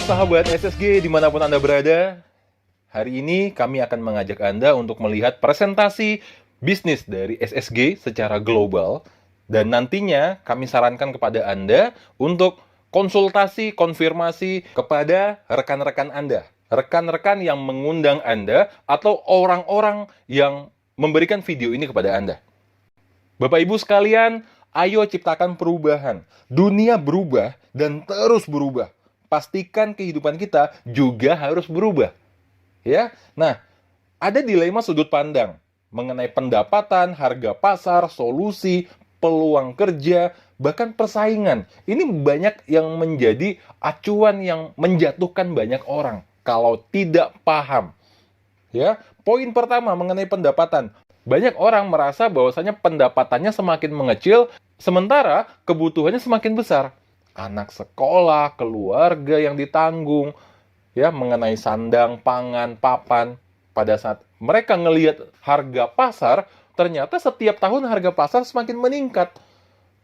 sahabat SSG dimanapun Anda berada. Hari ini kami akan mengajak Anda untuk melihat presentasi bisnis dari SSG secara global. Dan nantinya kami sarankan kepada Anda untuk konsultasi, konfirmasi kepada rekan-rekan Anda. Rekan-rekan yang mengundang Anda atau orang-orang yang memberikan video ini kepada Anda. Bapak Ibu sekalian, ayo ciptakan perubahan. Dunia berubah dan terus berubah. Pastikan kehidupan kita juga harus berubah. Ya. Nah, ada dilema sudut pandang mengenai pendapatan, harga pasar, solusi, peluang kerja, bahkan persaingan. Ini banyak yang menjadi acuan yang menjatuhkan banyak orang kalau tidak paham. Ya, poin pertama mengenai pendapatan. Banyak orang merasa bahwasanya pendapatannya semakin mengecil, sementara kebutuhannya semakin besar. Anak sekolah, keluarga yang ditanggung, ya, mengenai sandang, pangan, papan. Pada saat mereka ngelihat harga pasar, ternyata setiap tahun harga pasar semakin meningkat.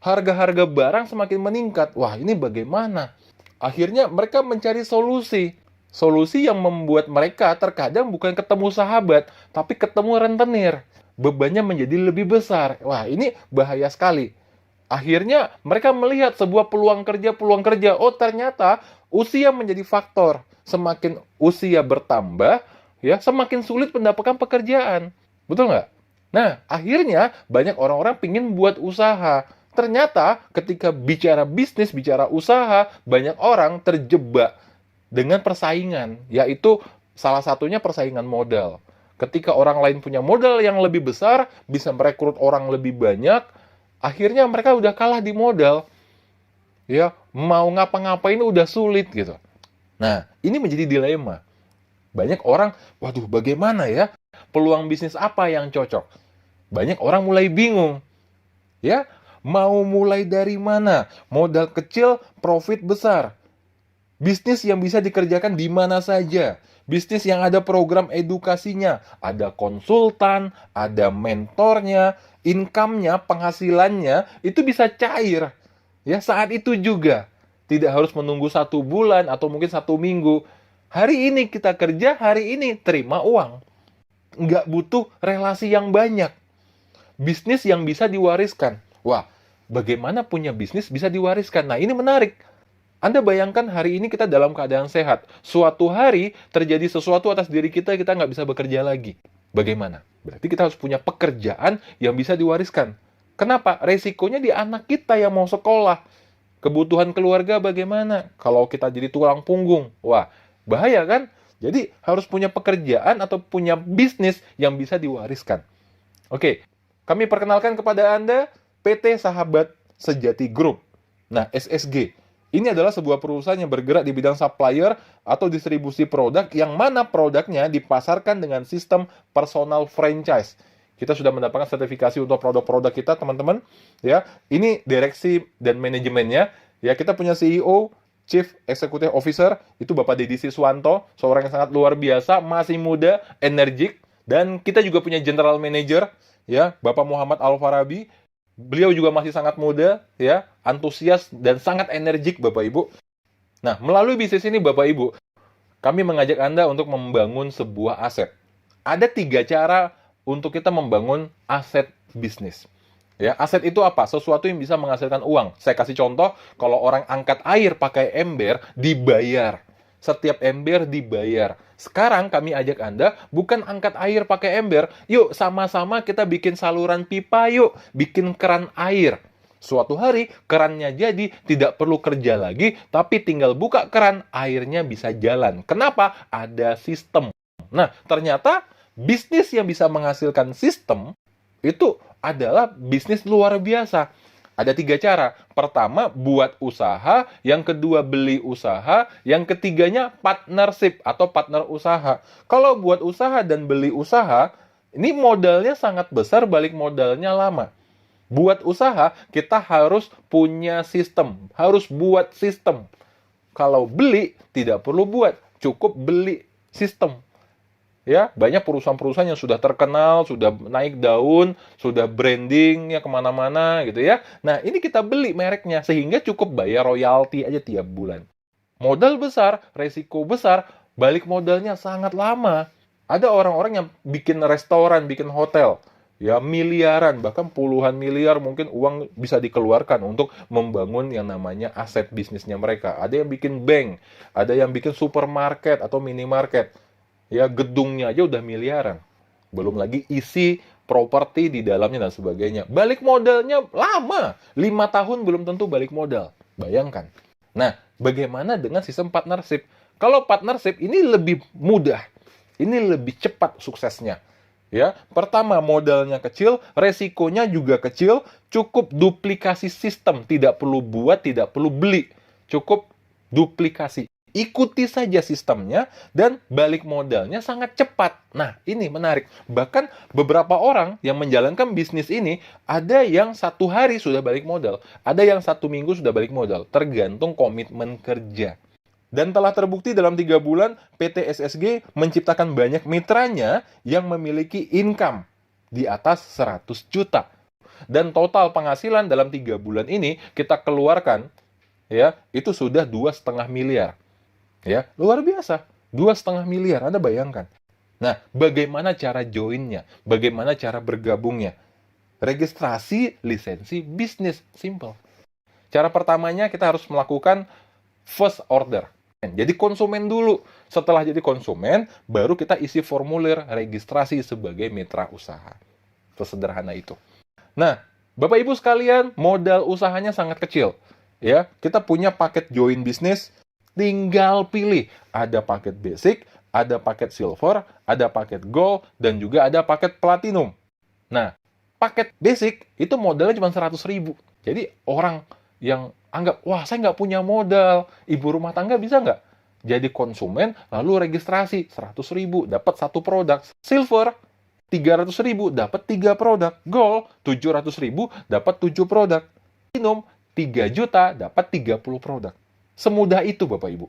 Harga-harga barang semakin meningkat. Wah, ini bagaimana? Akhirnya mereka mencari solusi. Solusi yang membuat mereka terkadang bukan ketemu sahabat, tapi ketemu rentenir. Bebannya menjadi lebih besar. Wah, ini bahaya sekali. Akhirnya mereka melihat sebuah peluang kerja. Oh, ternyata usia menjadi faktor. Semakin usia bertambah, ya, semakin sulit mendapatkan pekerjaan. Betul nggak? Nah, akhirnya banyak orang-orang pingin buat usaha. Ternyata ketika bicara bisnis, bicara usaha, banyak orang terjebak dengan persaingan, yaitu salah satunya persaingan modal. Ketika orang lain punya modal yang lebih besar, bisa merekrut orang lebih banyak, akhirnya mereka udah kalah di modal. Ya, mau ngapa-ngapain udah sulit gitu. Nah, ini menjadi dilema. Banyak orang, waduh, bagaimana ya? Peluang bisnis apa yang cocok? Banyak orang mulai bingung. Ya, mau mulai dari mana? Modal kecil, profit besar. Bisnis yang bisa dikerjakan di mana saja. Bisnis yang ada program edukasinya, ada konsultan, ada mentornya, income-nya, penghasilannya, itu bisa cair. Ya, saat itu juga. Tidak harus menunggu 1 bulan atau mungkin 1 minggu. Hari ini kita kerja, hari ini terima uang. Nggak butuh relasi yang banyak. Bisnis yang bisa diwariskan. Wah, bagaimana punya bisnis bisa diwariskan? Nah, ini menarik. Anda bayangkan hari ini kita dalam keadaan sehat. Suatu hari terjadi sesuatu atas diri kita nggak bisa bekerja lagi. Bagaimana? Berarti kita harus punya pekerjaan yang bisa diwariskan. Kenapa? Resikonya di anak kita yang mau sekolah. Kebutuhan keluarga bagaimana? Kalau kita jadi tulang punggung. Wah, bahaya kan? Jadi harus punya pekerjaan atau punya bisnis yang bisa diwariskan. Oke, kami perkenalkan kepada Anda PT Sahabat Sejati Group. Nah, SSG. Ini adalah sebuah perusahaan yang bergerak di bidang supplier atau distribusi produk yang mana produknya dipasarkan dengan sistem personal franchise. Kita sudah mendapatkan sertifikasi untuk produk-produk kita, teman-teman. Ya, ini direksi dan manajemennya. Ya, kita punya CEO, Chief Executive Officer, itu Bapak Deddy Siswanto, seorang yang sangat luar biasa, masih muda, energik. Dan kita juga punya General Manager, ya, Bapak Muhammad Al-Farabi. Beliau juga masih sangat muda, ya, antusias dan sangat energik, Bapak Ibu. Nah, melalui bisnis ini, Bapak Ibu, kami mengajak Anda untuk membangun sebuah aset. Ada 3 cara untuk kita membangun aset bisnis. Ya, aset itu apa? Sesuatu yang bisa menghasilkan uang. Saya kasih contoh, kalau orang angkat air pakai ember, dibayar. Setiap ember dibayar. Sekarang kami ajak Anda bukan angkat air pakai ember. Yuk, sama-sama kita bikin saluran pipa yuk. Bikin keran air. Suatu hari, kerannya jadi, tidak perlu kerja lagi, tapi tinggal buka keran, airnya bisa jalan. Kenapa? Ada sistem. Nah, ternyata bisnis yang bisa menghasilkan sistem, itu adalah bisnis luar biasa. Ada 3 cara. Pertama, buat usaha. Yang kedua, beli usaha. Yang ketiganya, partnership atau partner usaha. Kalau buat usaha dan beli usaha, ini modalnya sangat besar, balik modalnya lama. Buat usaha, kita harus punya sistem. Harus buat sistem. Kalau beli, tidak perlu buat. Cukup beli sistem. Ya, banyak perusahaan-perusahaan yang sudah terkenal, sudah naik daun, sudah branding ya kemana-mana gitu ya. Nah, ini kita beli mereknya sehingga cukup bayar royalti aja tiap bulan. Modal besar, resiko besar, balik modalnya sangat lama. Ada orang-orang yang bikin restoran, bikin hotel, ya miliaran, bahkan puluhan miliar mungkin uang bisa dikeluarkan untuk membangun yang namanya aset bisnisnya mereka. Ada yang bikin bank, ada yang bikin supermarket atau minimarket. Ya gedungnya aja udah miliaran. Belum lagi isi properti di dalamnya dan sebagainya. Balik modalnya lama. 5 tahun belum tentu balik modal. Bayangkan. Nah, bagaimana dengan sistem partnership? Kalau partnership ini lebih mudah. Ini lebih cepat suksesnya. Ya, pertama modalnya kecil, resikonya juga kecil, cukup duplikasi sistem, tidak perlu buat, tidak perlu beli. Cukup duplikasi. Ikuti saja sistemnya dan balik modalnya sangat cepat. Nah, ini menarik. Bahkan beberapa orang yang menjalankan bisnis ini, ada yang 1 hari sudah balik modal, ada yang 1 minggu sudah balik modal, tergantung komitmen kerja. Dan telah terbukti dalam 3 bulan, PT SSG menciptakan banyak mitranya yang memiliki income di atas 100 juta. Dan total penghasilan dalam 3 bulan ini kita keluarkan, ya, itu sudah 2,5 miliar. Ya, luar biasa. 2,5 miliar, Anda bayangkan. Nah, bagaimana cara joinnya? Bagaimana cara bergabungnya? Registrasi lisensi bisnis, simple. Cara pertamanya kita harus melakukan first order. Jadi konsumen dulu. Setelah jadi konsumen, baru kita isi formulir registrasi sebagai mitra usaha. Sesederhana itu. Nah, Bapak Ibu sekalian, modal usahanya sangat kecil. Ya, kita punya paket join bisnis. Tinggal pilih, ada paket basic, ada paket silver, ada paket gold, dan juga ada paket platinum. Nah, paket basic itu modalnya cuma 100.000. Jadi orang yang anggap, wah saya nggak punya modal, ibu rumah tangga bisa nggak? Jadi konsumen, lalu registrasi 100.000, dapat 1 produk. Silver, 300.000, dapat 3 produk. Gold, 700.000, dapat 7 produk. Platinum, 3 juta, dapat 30 produk. Semudah itu, Bapak Ibu.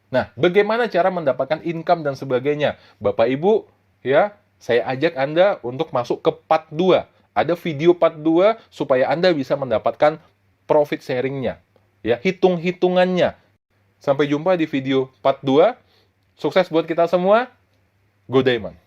Nah, bagaimana cara mendapatkan income dan sebagainya? Bapak Ibu, ya, saya ajak Anda untuk masuk ke part 2. Ada video part 2 supaya Anda bisa mendapatkan profit sharing-nya. Ya, hitung-hitungannya. Sampai jumpa di video part 2. Sukses buat kita semua. Go Diamond.